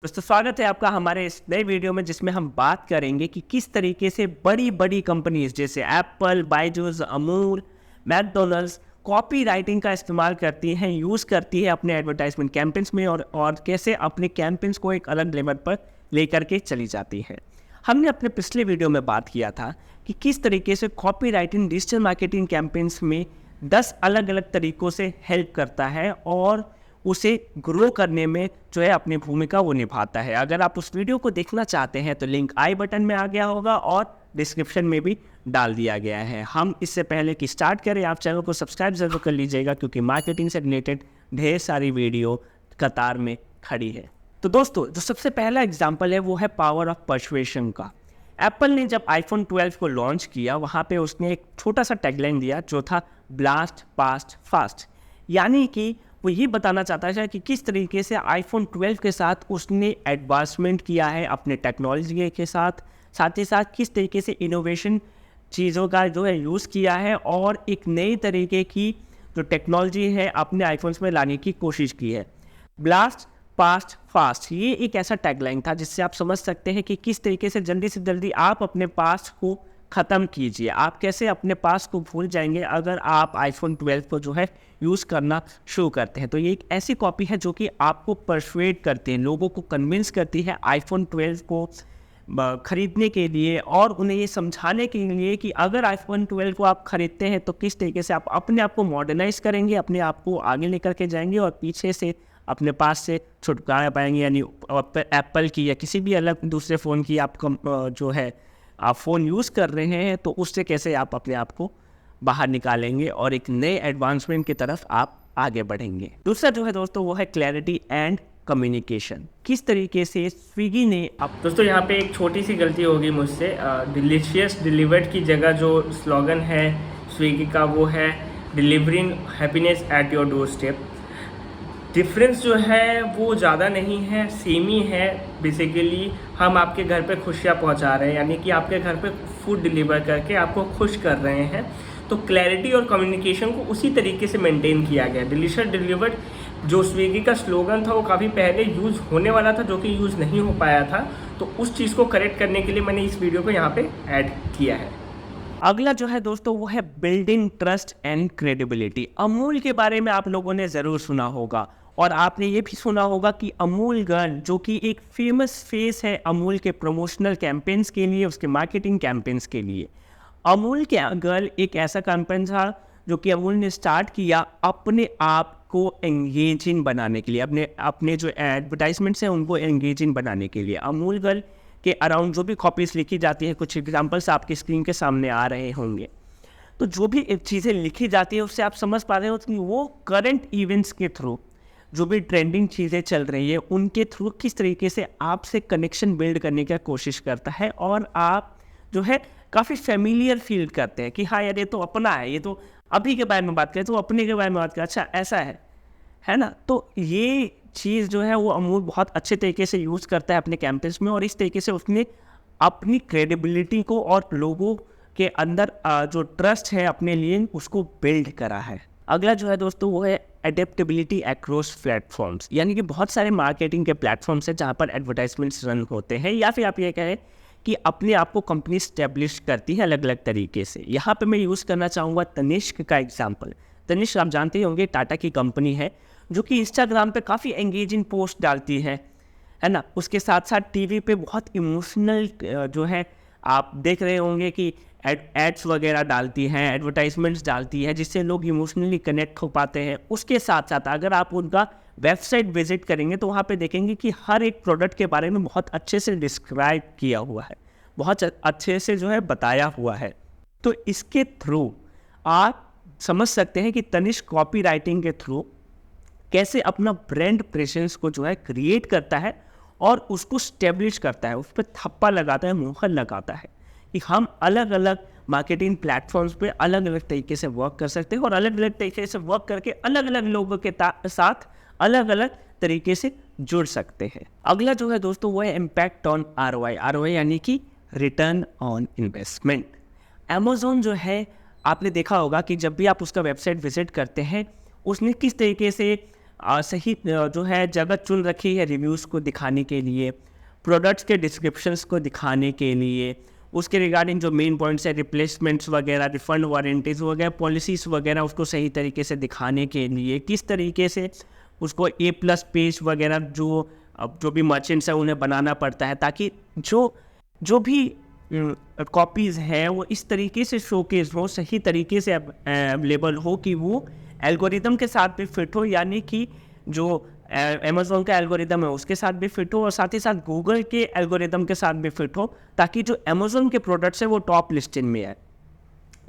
दोस्तों स्वागत है आपका हमारे इस नए वीडियो में जिसमें हम बात करेंगे कि किस तरीके से बड़ी बड़ी कंपनीज जैसे Apple, Byju's, Amul, McDonald's copy writing का इस्तेमाल करती हैं, यूज़ करती है अपने एडवर्टाइजमेंट कैंपेन्स में और कैसे अपने कैंपेन्स को एक अलग लेवल पर लेकर के चली जाती है। हमने अपने पिछले वीडियो में बात किया था कि किस तरीके से copy writing digital marketing campaigns में 10 अलग अलग तरीक़ों से हेल्प करता है और उसे ग्रो करने में जो है अपनी भूमिका वो निभाता है। अगर आप उस वीडियो को देखना चाहते हैं तो लिंक आई बटन में आ गया होगा और डिस्क्रिप्शन में भी डाल दिया गया है। हम इससे पहले कि स्टार्ट करें आप चैनल को सब्सक्राइब ज़रूर कर लीजिएगा क्योंकि मार्केटिंग से रिलेटेड ढेर सारी वीडियो कतार में खड़ी है। तो दोस्तों जो सबसे पहला एग्जाम्पल है वो है पावर ऑफ पर्सुएशन का। एप्पल ने जब आईफोन 12 को लॉन्च किया वहाँ पे उसने एक छोटा सा टैगलाइन दिया जो था ब्लास्ट पास्ट फास्ट, यानी कि वो ये बताना चाहता है कि किस तरीके से आईफोन 12 के साथ उसने एडवांसमेंट किया है अपने टेक्नोलॉजी के साथ ही साथ किस तरीके से इनोवेशन चीज़ों का जो है यूज़ किया है और एक नई तरीके की जो टेक्नोलॉजी है अपने आईफोन्स में लाने की कोशिश की है। ब्लास्ट पास्ट फास्ट ये एक ऐसा टैगलाइन था जिससे आप समझ सकते हैं कि किस तरीके से जल्दी आप अपने पास्ट को ख़त्म कीजिए। आप कैसे अपने पास को भूल जाएंगे अगर आप आईफोन 12 को जो है यूज़ करना शुरू करते हैं। तो ये एक ऐसी कॉपी है जो कि आपको परसुएड करती है, लोगों को कन्विंस करती है आईफोन 12 को ख़रीदने के लिए और उन्हें ये समझाने के लिए कि अगर आईफोन 12 को आप ख़रीदते हैं तो किस तरीके से आप अपने आप को मॉडर्नाइज़ करेंगे, अपने आप को आगे लेकर के जाएंगे और पीछे से अपने पास से छुटकारा पाएंगे। यानी एप्पल की या किसी भी अलग दूसरे फ़ोन की आप जो है आप फ़ोन यूज़ कर रहे हैं तो उससे कैसे आप अपने आप को बाहर निकालेंगे और एक नए एडवांसमेंट की तरफ आप आगे बढ़ेंगे। दूसरा जो है दोस्तों वो है क्लैरिटी एंड कम्युनिकेशन। किस तरीके से स्विगी ने अब दोस्तों यहाँ पे एक छोटी सी गलती होगी मुझसे, डिलीशियस डिलीवर्ड की जगह जो स्लोगन है स्विगी का वो है delivering happiness at your door step. Difference जो है वो ज़्यादा नहीं है, सेम ही है। बेसिकली हम आपके घर पे खुशियाँ पहुंचा रहे हैं, यानी कि आपके घर पे फूड डिलीवर करके आपको खुश कर रहे हैं। तो क्लैरिटी और कम्युनिकेशन को उसी तरीके से मेंटेन किया गया। डिलीशियस डिलीवर्ड जो स्विगी का स्लोगन था वो काफ़ी पहले यूज़ होने वाला था जो कि यूज़ नहीं हो पाया था, तो उस चीज़ को करेक्ट करने के लिए मैंने इस वीडियो को यहाँ पे ऐड किया है। अगला जो है दोस्तों वो है building trust and credibility. Amul के बारे में आप लोगों ने ज़रूर सुना होगा और आपने ये भी सुना होगा कि अमूल गर्ल जो कि एक फेमस फेस है अमूल के प्रमोशनल कैंपेन्स के लिए, उसके मार्केटिंग कैंपेन्स के लिए। अमूल के गर्ल एक ऐसा कैंपेन था जो कि अमूल ने स्टार्ट किया अपने आप को एंगेजिंग बनाने के लिए, अपने जो एडवर्टाइजमेंट्स हैं उनको एंगेजिंग बनाने के लिए। अमूल गर्ल के अराउंड जो भी कॉपीज़ लिखी जाती है, कुछ एग्जांपल्स आपकी स्क्रीन के सामने आ रहे होंगे, तो जो भी चीज़ें लिखी जाती है उससे आप समझ पा रहे हो कि वो करंट इवेंट्स के थ्रू जो भी ट्रेंडिंग चीज़ें चल रही है उनके थ्रू किस तरीके से आपसे कनेक्शन बिल्ड करने की कोशिश करता है और आप जो है काफ़ी फेमिलियर फील करते हैं कि हाँ यार ये तो अपना है, ये तो अभी के बारे में बात करें तो अपने के बारे में बात करें, अच्छा ऐसा है ना। तो ये चीज़ जो है वो अमूल बहुत अच्छे तरीके से यूज़ करता है अपने कैंपस में और इस तरीके से उसने अपनी क्रेडिबिलिटी को और लोगों के अंदर जो ट्रस्ट है अपने लिए उसको बिल्ड करा है। अगला जो है दोस्तों वो है एडेप्टेबिलिटी अक्रॉस प्लेटफॉर्म्स, यानी कि बहुत सारे मार्केटिंग के प्लेटफॉर्म्स हैं जहाँ पर एडवर्टाइजमेंट्स रन होते हैं या फिर आप ये कहें कि अपने आप को कंपनी स्टैब्लिश करती है अलग अलग तरीके से। यहाँ पे मैं यूज़ करना चाहूँगा तनिष्क का एग्जाम्पल। तनिष्क आप जानते होंगे टाटा की कंपनी है जो कि इंस्टाग्राम पे काफ़ी एंगेजिंग पोस्ट डालती है ना। उसके साथ साथ टीवी पे बहुत इमोशनल जो है आप देख रहे होंगे कि एड्स वगैरह डालती हैं, एडवर्टाइजमेंट्स डालती है जिससे लोग इमोशनली कनेक्ट हो पाते हैं। उसके साथ साथ अगर आप उनका वेबसाइट विजिट करेंगे तो वहाँ पे देखेंगे कि हर एक प्रोडक्ट के बारे में बहुत अच्छे से डिस्क्राइब किया हुआ है, बहुत अच्छे से जो है बताया हुआ है। तो इसके थ्रू आप समझ सकते हैं कि तनिष्क कॉपी राइटिंग के थ्रू कैसे अपना ब्रांड प्रेजेंस को जो है क्रिएट करता है और उसको स्टेब्लिश करता है, उस पर थप्पा लगाता है, मुहर लगाता है कि हम अलग अलग मार्केटिंग प्लेटफॉर्म्स पे अलग अलग तरीके से वर्क कर सकते हैं और अलग अलग तरीके से वर्क करके अलग अलग लोगों के साथ अलग अलग तरीके से जुड़ सकते हैं। अगला जो है दोस्तों वो है इम्पैक्ट ऑन आरओआई यानी कि रिटर्न ऑन इन्वेस्टमेंट। अमेज़ॉन जो है आपने देखा होगा कि जब भी आप उसका वेबसाइट विजिट करते हैं उसने किस तरीके से सही जो है जगह चुन रखी है रिव्यूज़ को दिखाने के लिए, प्रोडक्ट्स के डिस्क्रिप्शंस को दिखाने के लिए, उसके रिगार्डिंग जो मेन पॉइंट्स है रिप्लेसमेंट्स वगैरह, रिफ़ंड वारंटीज़ वगैरह, पॉलिसीज़ वगैरह उसको सही तरीके से दिखाने के लिए, किस तरीके से उसको A+ पेज वगैरह जो भी मर्चेंट्स हैं उन्हें बनाना पड़ता है, ताकि जो भी कॉपीज़ हैं वो इस तरीके से शोकेस हो, सही तरीके से अवेलेबल हो कि वो एल्गोरिदम के साथ भी फिट हो, यानी कि जो अमेज़ॉन का एल्गोरिदम है उसके साथ भी फिट हो और साथ ही साथ गूगल के एल्गोरिदम के साथ भी फिट हो, ताकि जो अमेज़ॉन के प्रोडक्ट्स है वो टॉप लिस्टिंग में आए।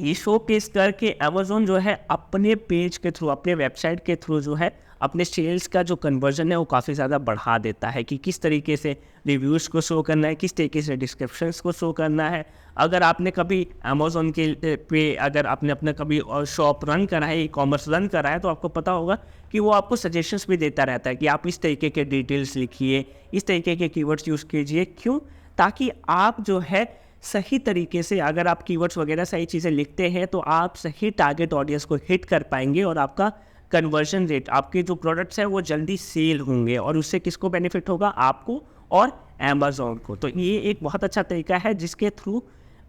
ये शोकेस करके अमेज़ॉन जो है अपने पेज के थ्रू, अपने वेबसाइट के थ्रू जो है अपने सेल्स का जो कन्वर्जन है वो काफ़ी ज़्यादा बढ़ा देता है कि किस तरीके से रिव्यूज़ को शो करना है, किस तरीके से डिस्क्रिप्शंस को शो करना है। अगर आपने कभी अमेज़ॉन के पे अगर आपने अपना कभी शॉप रन करा है, ई-कॉमर्स रन करा है, तो आपको पता होगा कि वो आपको सजेशंस भी देता रहता है कि आप इस तरीके के डिटेल्स लिखिए, इस तरीके के कीवर्ड्स यूज़ कीजिए। क्यों? ताकि आप जो है सही तरीके से, अगर आप कीवर्ड्स वगैरह सही चीज़ें लिखते हैं तो आप सही टारगेट ऑडियंस को हिट कर पाएंगे और आपका कन्वर्जन रेट, आपके जो प्रोडक्ट्स हैं वो जल्दी सेल होंगे और उससे किसको बेनिफिट होगा? आपको और अमेज़ॉन को। तो ये एक बहुत अच्छा तरीका है जिसके थ्रू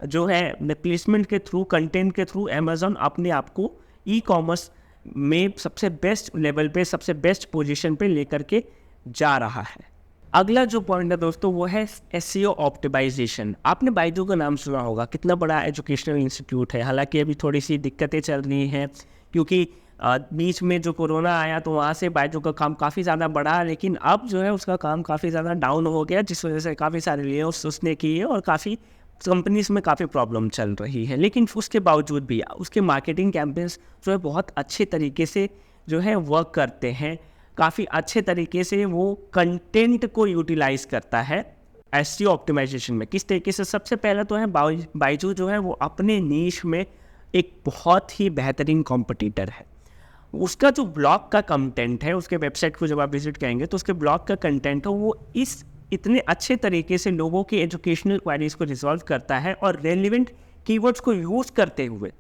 जो है प्लेसमेंट के थ्रू, कंटेंट के थ्रू अमेज़ॉन अपने आप को ई-कॉमर्स में सबसे बेस्ट लेवल पे, सबसे बेस्ट पोजीशन पे लेकर के जा रहा है। अगला जो पॉइंट है दोस्तों वो है एसईओ ऑप्टिमाइजेशन। आपने बायजू का नाम सुना होगा, कितना बड़ा एजुकेशनल इंस्टीट्यूट है। हालांकि अभी थोड़ी सी दिक्कतें चल रही हैं क्योंकि बीच में जो कोरोना आया तो वहाँ से बायजू का काम काफ़ी ज़्यादा बढ़ा, लेकिन अब जो है उसका काम काफ़ी ज़्यादा डाउन हो गया, जिस वजह से काफ़ी सारे लेऑफ्स उसने किए और काफ़ी कंपनीज में काफ़ी प्रॉब्लम चल रही है। लेकिन उसके बावजूद भी उसके मार्केटिंग कैंपेन्स जो है बहुत अच्छे तरीके से जो है वर्क करते हैं, काफ़ी अच्छे तरीके से वो कंटेंट को यूटिलाइज करता है एसईओ ऑप्टिमाइजेशन में। किस तरीके से? सबसे पहला तो है बायजू जो है वो अपने नीश में एक बहुत ही बेहतरीन कॉम्पिटिटर है। उसका जो ब्लॉग का कंटेंट है, उसके वेबसाइट को जब आप विजिट करेंगे तो उसके ब्लॉग का कंटेंट है वो इतने अच्छे तरीके से लोगों के एजुकेशनल क्वेरीज को रिजॉल्व करता है और रेलिवेंट कीवर्ड्स को यूज़ करते हुए,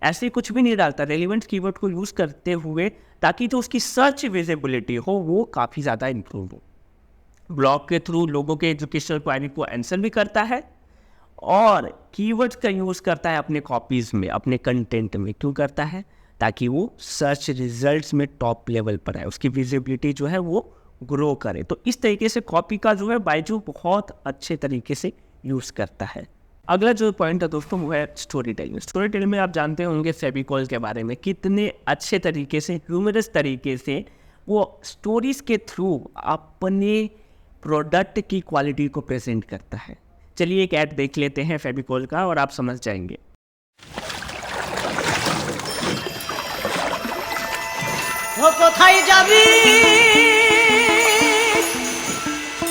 ऐसे कुछ भी नहीं डालता, रेलिवेंट कीवर्ड को यूज़ करते हुए, ताकि जो उसकी सर्च विजिबिलिटी हो वो काफ़ी ज़्यादा इंप्रूव हो। ब्लॉग के थ्रू लोगों के एजुकेशनल क्वेरी को आंसर भी करता है और कीवर्ड्स का यूज़ करता है अपने कॉपीज़ में, अपने कंटेंट में। क्यों करता है? ताकि वो सर्च रिजल्ट्स में टॉप लेवल पर आए, उसकी विजिबिलिटी जो है वो ग्रो करे। तो इस तरीके से कॉपी का जो है बायजू बहुत अच्छे तरीके से यूज़ करता है। अगला जो पॉइंट है दोस्तों वो है स्टोरी टेलिंग। स्टोरी टेलिंग में आप जानते होंगे फेविकॉल के बारे में, कितने अच्छे तरीके से, ह्यूमरस तरीके से वो स्टोरीज के थ्रू अपने प्रोडक्ट की क्वालिटी को प्रेजेंट करता है। चलिए एक ऐड देख लेते हैं फेविकॉल का और आप समझ जाएंगे। কোথায় যাবি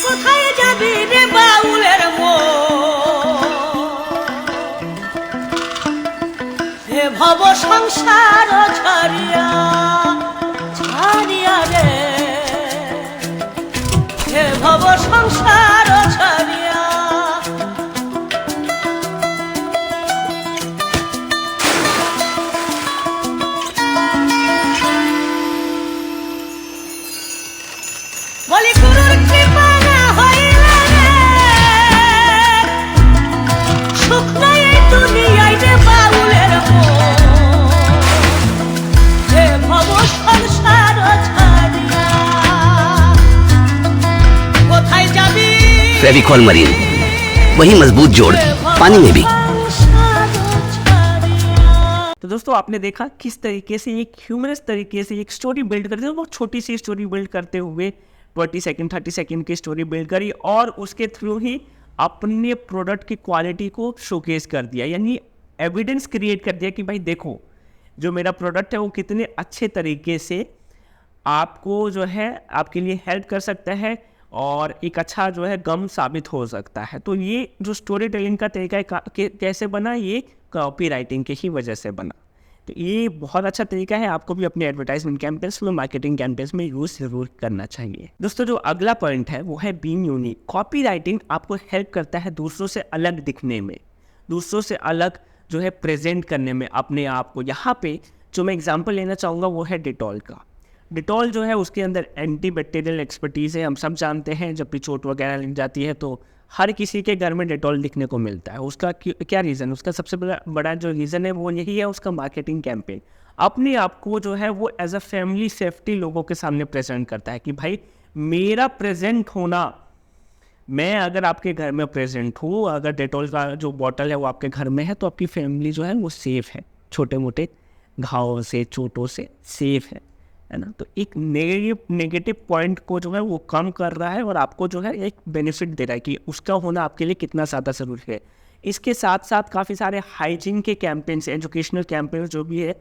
কোথায় যাবি রে বাউলের মন হে ভব সংসার ছাড়িয়া ছাড়িয়া রে হে ভব সংসার ছাড়িয়া বলি গুরুর কৃপা না হইলে সুখ নাই এই দুনিয়ায় রে বাউলের মন হে ভব সংসার ছাড়িয়া কোথায় যাবি फेविकॉल मरीन, वही मजबूत जोड़ पानी में भी। तो दोस्तों आपने देखा किस तरीके से एक ह्यूमरस तरीके से एक स्टोरी बिल्ड करते हैं, बहुत छोटी सी स्टोरी बिल्ड करते हुए 20 सेकंड 30 सेकंड की स्टोरी बिल्ड करी और उसके थ्रू ही अपने प्रोडक्ट की क्वालिटी को शोकेस कर दिया, यानी एविडेंस क्रिएट कर दिया कि भाई देखो जो मेरा प्रोडक्ट है वो कितने अच्छे तरीके से आपको जो है आपके लिए हेल्प कर सकता है और एक अच्छा जो है गम साबित हो सकता है। तो ये जो स्टोरी टेलिंग का तरीका है कैसे बना, ये कॉपी राइटिंग की ही वजह से बना। तो ये बहुत अच्छा तरीका है, आपको भी अपने एडवर्टाइजमेंट कैंपेन्स में, मार्केटिंग कैंपेन्स में यूज़ ज़रूर करना चाहिए। दोस्तों जो अगला पॉइंट है वो है बीइंग यूनिक। कॉपी राइटिंग आपको हेल्प करता है दूसरों से अलग दिखने में, दूसरों से अलग जो है प्रेजेंट करने में अपने आप को। यहाँ पे जो मैं एग्जांपल लेना चाहूँगा वो है डिटॉल का। डिटॉल जो है उसके अंदर एंटी बैक्टीरियल एक्सपर्टीज़ है। हम सब जानते हैं जब भी चोट वगैरह लग जाती है तो हर किसी के घर में डिटॉल दिखने को मिलता है। उसका क्या रीज़न, उसका सबसे बड़ा जो रीज़न है वो यही है, उसका मार्केटिंग कैंपेन अपने आप को जो है वो एज अ फैमिली सेफ्टी लोगों के सामने प्रेजेंट करता है कि भाई मेरा प्रेजेंट होना, मैं अगर आपके घर में प्रेजेंट हूँ, अगर डेटॉल का जो बॉटल है वो आपके घर में है तो आपकी फैमिली जो है वो सेफ़ है, छोटे मोटे घावों से चोटों से सेफ़ है ना। तो एक नेगेटिव पॉइंट को जो है वो कम कर रहा है और आपको जो है एक बेनिफिट दे रहा है कि उसका होना आपके लिए कितना ज़्यादा ज़रूरी है। इसके साथ साथ काफ़ी सारे हाइजीन के कैंपेन्स, एजुकेशनल कैंपेन्स जो भी है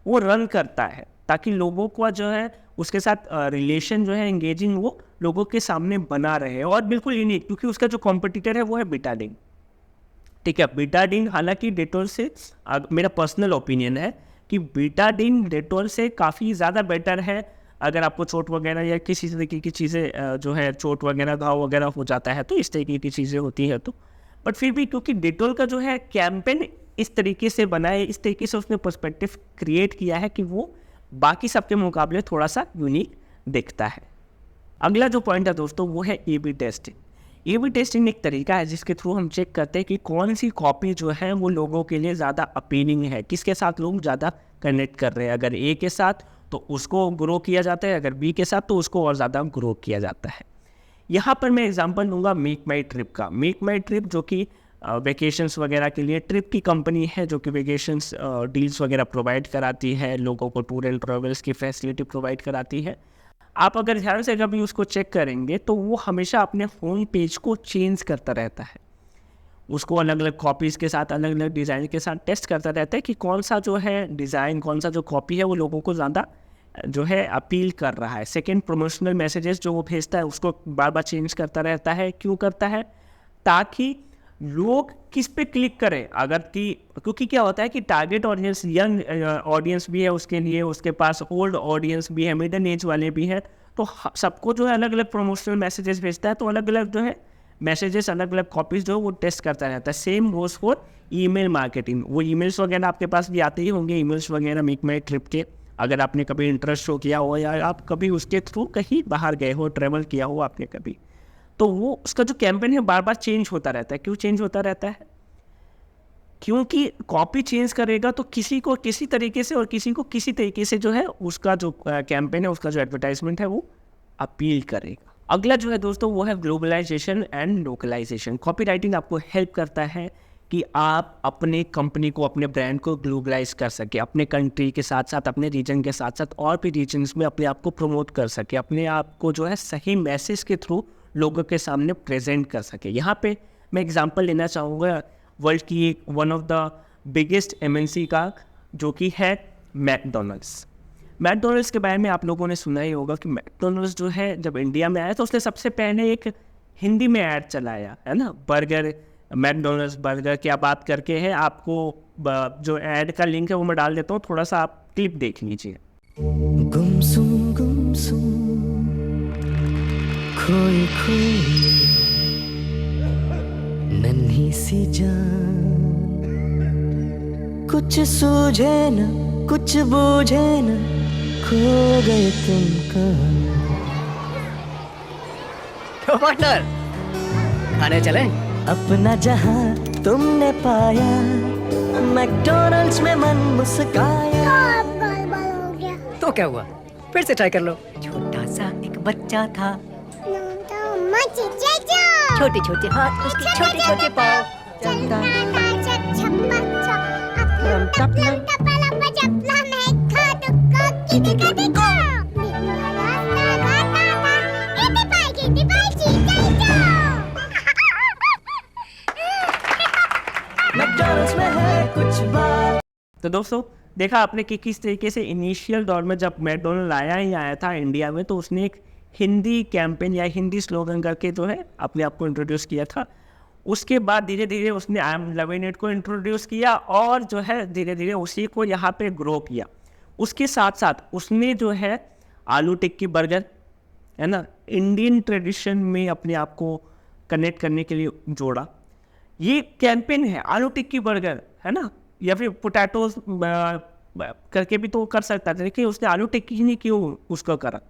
वो रन करता है ताकि लोगों को जो है उसके साथ रिलेशन जो है एंगेजिंग वो लोगों के सामने बना रहे। और बिल्कुल यूनिक, क्योंकि उसका जो कॉम्पिटिटर है वो है बीटाडीन। ठीक है, बीटाडीन हालांकि डेटॉल से मेरा पर्सनल ओपिनियन है कि बीटाडीन डेटॉल से काफ़ी ज़्यादा बेटर है अगर आपको चोट वगैरह या किसी तरीके की चीज़ें जो है चोट वगैरह घाव वगैरह हो जाता है तो इस तरीके की चीज़ें होती हैं तो। बट फिर भी क्योंकि डेटॉल का जो है कैंपेन इस तरीके से बना है, इस तरीके से उसने पर्सपेक्टिव क्रिएट किया है कि वो बाकी सबके मुकाबले थोड़ा सा यूनिक दिखता है। अगला जो पॉइंट है दोस्तों वो है ए/बी टेस्टिंग। ए/बी टेस्टिंग एक तरीका है जिसके थ्रू हम चेक करते हैं कि कौन सी कॉपी जो है वो लोगों के लिए ज़्यादा अपीलिंग है, किसके साथ लोग ज़्यादा कनेक्ट कर रहे हैं। अगर ए के साथ तो उसको ग्रो किया जाता है, अगर बी के साथ तो उसको और ज़्यादा ग्रो किया जाता है। यहाँ पर मैं एग्जांपल दूंगा मेक माई ट्रिप का। मेक माई ट्रिप जो कि वेकेशंस वगैरह के लिए ट्रिप की कंपनी है जो कि वेकेशंस डील्स वगैरह प्रोवाइड कराती है, लोगों को टूर एंड ट्रेवल्स की फैसिलिटी प्रोवाइड कराती है। आप अगर ध्यान से कभी उसको चेक करेंगे तो वो हमेशा अपने होम पेज को चेंज करता रहता है, उसको अलग अलग कॉपीज़ के साथ, अलग अलग डिज़ाइन के साथ टेस्ट करता रहता है कि कौन सा जो है डिज़ाइन, कौन सा जो कॉपी है वो लोगों को ज़्यादा जो है अपील कर रहा है। सेकेंड, प्रमोशनल मैसेजेस जो वो भेजता है उसको बार बार चेंज करता रहता है। क्यों करता है? ताकि लोग किस पे क्लिक करें। अगर कि क्योंकि क्या होता है कि टारगेट ऑडियंस यंग ऑडियंस भी है उसके लिए, उसके पास ओल्ड ऑडियंस भी है, मिडल एज वाले भी हैं, तो सबको जो है अलग अलग प्रमोशनल मैसेजेस भेजता है, तो अलग अलग जो है मैसेजेस, अलग अलग कॉपीज़ जो वो टेस्ट करता रहता है। Same goes for email marketing. वो ईमेल्स वगैरह आपके पास भी आते ही होंगे, ईमेल्स वगैरह मेक माई ट्रिप के, अगर आपने कभी इंटरेस्ट शो किया हो या आप कभी उसके थ्रू कहीं बाहर गए हो, ट्रैवल किया हो आपने कभी, तो वो उसका जो कैंपेन है बार बार चेंज होता रहता है। क्यों चेंज होता रहता है? क्योंकि कॉपी चेंज करेगा तो किसी को किसी तरीके से और किसी को किसी तरीके से जो है उसका जो कैंपेन है, उसका जो एडवर्टाइजमेंट है वो अपील करेगा। अगला जो है दोस्तों वो है globalisation and localisation. Copywriting आपको हेल्प करता है कि आप अपने कंपनी को, अपने ब्रांड को ग्लोबलाइज कर सके, अपने कंट्री के साथ साथ, अपने रीजन के साथ साथ और भी रीजन्स में अपने आप को प्रमोट कर सके, अपने आप को जो है सही मैसेज के थ्रू लोगों के सामने प्रेजेंट कर सके। यहाँ पे मैं एग्जांपल लेना चाहूँगा वर्ल्ड की एक one of the biggest MNC का, जो कि है मैकडोनल्ड्स। मैकडोनल्ड्स के बारे में आप लोगों ने सुना ही होगा कि मैकडोनल्ड्स जो है जब इंडिया में आया तो उसने सबसे पहले एक हिंदी में ऐड चलाया है ना, बर्गर, मैकडोनल्ड्स बर्गर। क्या बात करके है, आपको जो ऐड का लिंक है वो मैं डाल देता हूँ, थोड़ा सा आप क्लिप देख लीजिए। गुमसुम खोई खोई नन्ही सी जान, कुछ सूझे न कुछ बूझे न, खो गए तुम कहाँ। पार्टनर खाने चलें? अपना जहां तुमने पाया, मैकडॉनल्ड्स में मन मुस्काया। हो गया। तो क्या हुआ, फिर से ट्राई कर लो। छोटा सा एक बच्चा था, छोटे छोटे हाथ, उसके छोटे छोटे पाँव, चलता मैकडॉनल्ड्स में है कुछ बात। तो दोस्तों देखा आपने कि किस तरीके से इनिशियल दौर में जब मैकडोनल्ड आया था इंडिया में, तो उसने एक हिंदी कैंपेन या हिंदी स्लोगन करके जो है अपने आप को इंट्रोड्यूस किया था। उसके बाद धीरे धीरे उसने आई एम लविंग इट को इंट्रोड्यूस किया और जो है धीरे धीरे उसी को यहाँ पे ग्रो किया। उसके साथ साथ उसने जो है आलू टिक्की बर्गर है ना, इंडियन ट्रेडिशन में अपने आप को कनेक्ट करने के लिए जोड़ा। ये कैंपेन है आलू टिक्की बर्गर है ना, या फिर पोटैटोज करके भी तो कर सकता था, लेकिन उसने आलू टिक्की ही नहीं क्यों उसको करा,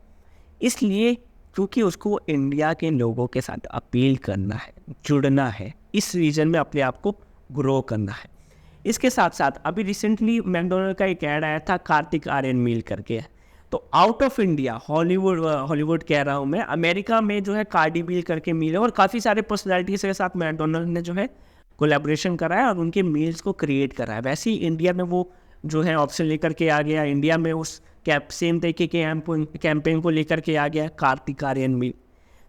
इसलिए क्योंकि उसको इंडिया के लोगों के साथ अपील करना है, जुड़ना है, इस रीजन में अपने आप को ग्रो करना है। इसके साथ साथ अभी रिसेंटली मैकडोनल्ड का एक ऐड आया था कार्तिक आर्यन मील करके, तो आउट ऑफ इंडिया हॉलीवुड कह रहा हूँ मैं, अमेरिका में जो है कार्डी मील करके मील है और काफ़ी सारे पर्सनैलिटीज़ के साथ मैकडोनल्ड ने जो है कोलैबोरेशन करा है और उनके मील्स को क्रिएट करा है। वैसे ही इंडिया में वो जो है ऑप्शन लेकर के आ गया, इंडिया में उस सेम तरीके के कैंपेन को लेकर के आ गया कार्तिक आर्यन मील।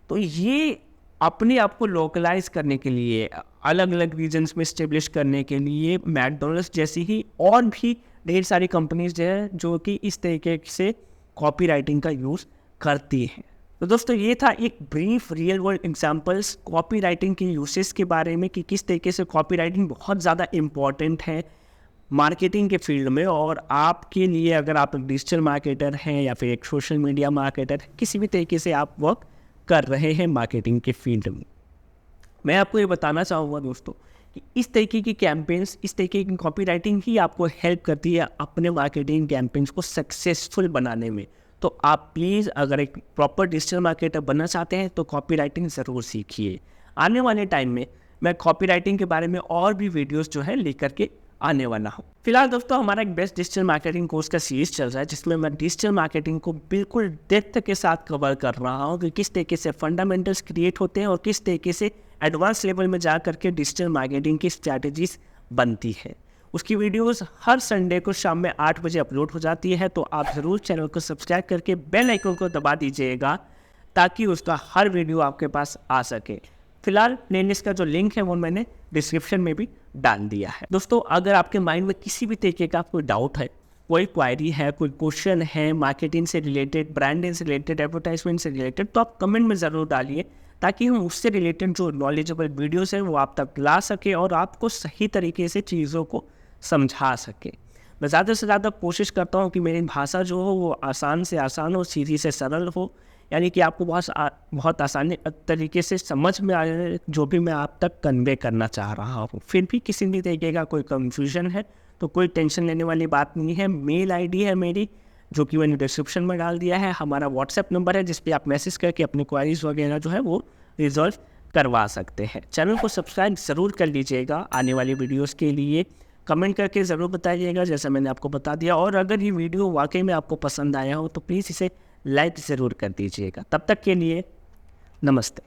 तो ये अपने आप को लोकलाइज करने के लिए, अलग अलग रीजन्स में स्टेब्लिश करने के लिए मैकडोनल्ड्स जैसी ही और भी ढेर सारी कंपनीज जो है जो कि इस तरीके से कॉपी राइटिंग का यूज़ करती हैं। तो दोस्तों ये था एक brief real world examples copy writing के यूसेस के बारे में कि किस तरीके से कॉपी राइटिंग बहुत ज़्यादा इम्पॉर्टेंट है मार्केटिंग के फील्ड में। और आपके लिए अगर आप एक डिजिटल मार्केटर हैं या फिर एक सोशल मीडिया मार्केटर, किसी भी तरीके से आप वर्क कर रहे हैं मार्केटिंग के फील्ड में, मैं आपको ये बताना चाहूँगा दोस्तों कि इस तरीके की कैंपेन्स, इस तरीके की कॉपी राइटिंग ही आपको हेल्प करती है अपने मार्केटिंग कैंपेन्स को सक्सेसफुल बनाने में। तो आप प्लीज़ अगर एक प्रॉपर डिजिटल मार्केटर बनना चाहते हैं तो कॉपी राइटिंग ज़रूर सीखिए। आने वाले टाइम में मैं कॉपी राइटिंग के बारे में और भी वीडियोस जो है लेकर के आने वाला हूँ। फिलहाल दोस्तों हमारा एक बेस्ट डिजिटल मार्केटिंग कोर्स का सीरीज चल रहा है जिसमें मैं डिजिटल मार्केटिंग को बिल्कुल डेप्थ के साथ कवर कर रहा हूँ कि किस तरीके से फंडामेंटल्स क्रिएट होते हैं और किस तरीके से एडवांस लेवल में जा करके डिजिटल मार्केटिंग की स्ट्रैटेजीज बनती है। उसकी वीडियोस हर संडे को शाम में 8 बजे अपलोड हो जाती है, तो आप ज़रूर चैनल को सब्सक्राइब करके बेल आइकन को दबा दीजिएगा ताकि उसका हर वीडियो आपके पास आ सके। फिलहाल प्लेलिस्ट का जो लिंक है वो मैंने डिस्क्रिप्शन में भी डाल दिया है। दोस्तों अगर आपके माइंड में किसी भी तरीके का कोई डाउट है, कोई क्वायरी है, कोई क्वेश्चन है मार्केटिंग से रिलेटेड, ब्रांडिंग से रिलेटेड, एडवर्टाइजमेंट से रिलेटेड, तो आप कमेंट में ज़रूर डालिए ताकि हम उससे रिलेटेड जो नॉलेजेबल वीडियोस हैं वो आप तक ला सके और आपको सही तरीके से चीज़ों को समझा सके। मैं ज़्यादा से ज़्यादा कोशिश करता हूँ कि मेरी भाषा जो हो वो आसान से आसान हो, सीधी से सरल हो, यानी कि आपको बहुत आसानी तरीके से समझ में आ जाए जो भी मैं आप तक कन्वे करना चाह रहा हूँ। फिर भी किसी भी तरीके का कोई कन्फ्यूजन है तो कोई टेंशन लेने वाली बात नहीं है। मेल आईडी है मेरी जो कि मैंने डिस्क्रिप्शन में डाल दिया है, हमारा व्हाट्सएप नंबर है जिस पे आप मैसेज करके अपने क्वारीज वगैरह जो है वो रिजॉल्व करवा सकते हैं। चैनल को सब्सक्राइब ज़रूर कर लीजिएगा आने वाली वीडियोज़ के लिए, कमेंट करके ज़रूर बताइएगा जैसा मैंने आपको बता दिया, और अगर ये वीडियो वाकई में आपको पसंद आया हो तो प्लीज़ इसे लाइक ज़रूर कर दीजिएगा। तब तक के लिए नमस्ते।